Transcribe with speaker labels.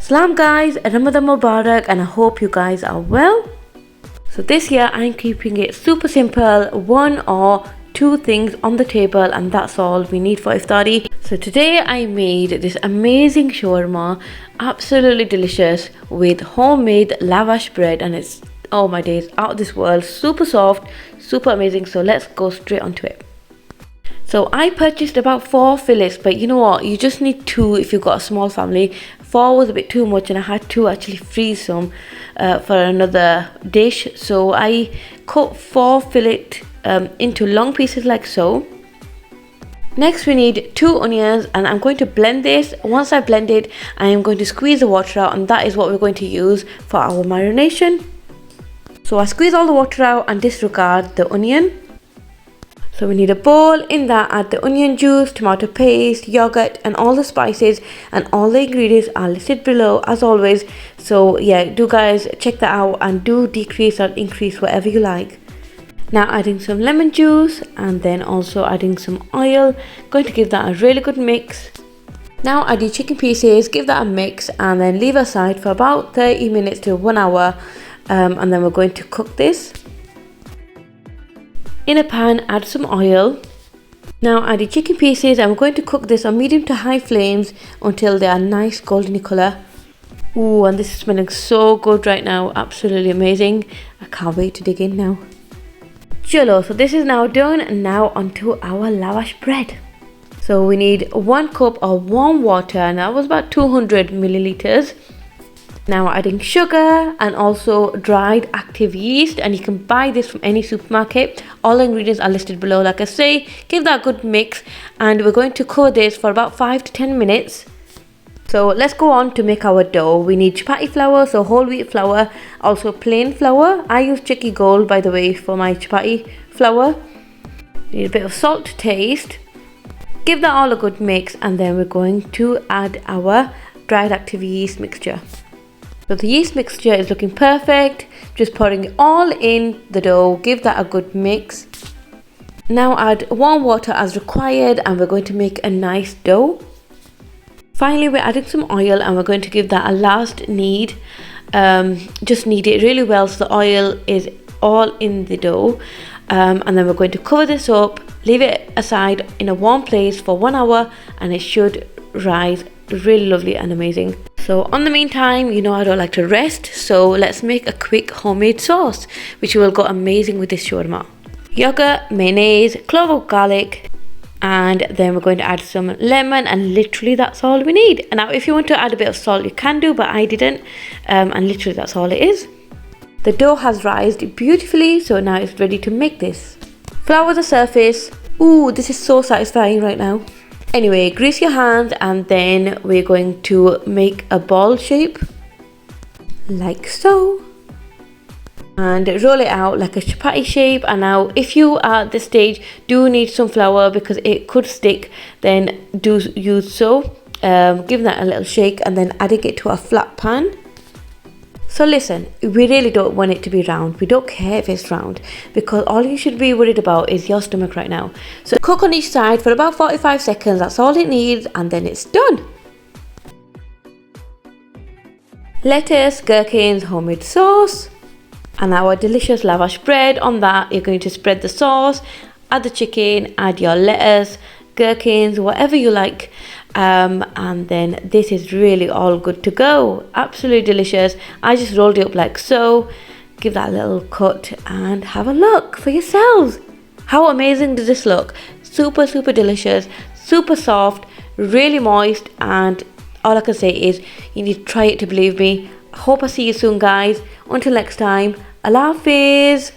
Speaker 1: Salam guys, Ramadan Mubarak, and I hope you guys are well. So this year I'm keeping it super simple, one or two things on the table, and that's all we need for iftari. So today I made this amazing shawarma, absolutely delicious, with homemade lavash bread, and it's, oh my days, out of this world, super soft, super amazing. So let's go straight onto it. So I purchased about 4 fillets, but you know what, you just need 2 if you've got a small family. 4 was a bit too much, and I had to actually freeze some for another dish. So I cut 4 fillet into long pieces like so. Next we need 2 onions, and I'm going to blend this. Once I blend it, I am going to squeeze the water out, and that is what we're going to use for our marination. So I squeeze all the water out and disregard the onion. So we need a bowl. In that, add the onion juice, tomato paste, yogurt, and all the spices, and all the ingredients are listed below as always. So yeah, do guys check that out, and do decrease or increase whatever you like. Now adding some lemon juice, and then also adding some oil. Going to give that a really good mix. Now add your chicken pieces, give that a mix, and then leave aside for about 30 minutes to 1 hour, and then we're going to cook this. In a pan, add some oil. Now add your chicken pieces, and we're going to cook this on medium to high flames until they are nice golden colour. Ooh, and this is smelling so good right now, absolutely amazing. I can't wait to dig in now. Chalo, so this is now done, and now onto our lavash bread. So we need 1 cup of warm water, and that was about 200 milliliters. Now adding sugar and also dried active yeast, and you can buy this from any supermarket. All the ingredients are listed below. Like I say, give that a good mix, and we're going to cook this for about 5 to 10 minutes. So let's go on to make our dough. We need chapati flour, so whole wheat flour, also plain flour. I use Chakki Gold, by the way, for my chapati flour. Need a bit of salt to taste. Give that all a good mix, and then we're going to add our dried active yeast mixture. So the yeast mixture is looking perfect. Just pouring it all in the dough. Give that a good mix. Now add warm water as required, and we're going to make a nice dough. Finally, we're adding some oil, and we're going to give that a last knead. Just knead it really well so the oil is all in the dough. And then we're going to cover this up, leave it aside in a warm place for 1 hour, and it should rise really lovely and amazing. So on the meantime, you know I don't like to rest, so let's make a quick homemade sauce, which will go amazing with this shawarma. Yogurt, mayonnaise, clove of garlic, and then we're going to add some lemon, and literally that's all we need. And now if you want to add a bit of salt, you can do, but I didn't, and literally that's all it is. The dough has rised beautifully, so now it's ready to make this. Flour the surface. Ooh, this is so satisfying right now. Anyway, grease your hands, and then we're going to make a ball shape like so, and roll it out like a chapati shape. And now if you are at this stage do need some flour because it could stick, then do use so. Give that a little shake, and then adding it to a flat pan. So listen, we really don't want it to be round. We don't care if it's round, because all you should be worried about is your stomach right now. So cook on each side for about 45 seconds. That's all it needs, and then it's done. Lettuce, gherkins, homemade sauce, and our delicious lavash bread. On that, you're going to spread the sauce, add the chicken, add your lettuce, gherkins, whatever you like, and then this is really all good to go. Absolutely delicious. I just rolled it up like so. Give that a little cut and have a look for yourselves. How amazing does this look? Super delicious, super soft, really moist, and all I can say is you need to try it to believe me. Hope I see you soon guys. Until next time, Allah Hafiz.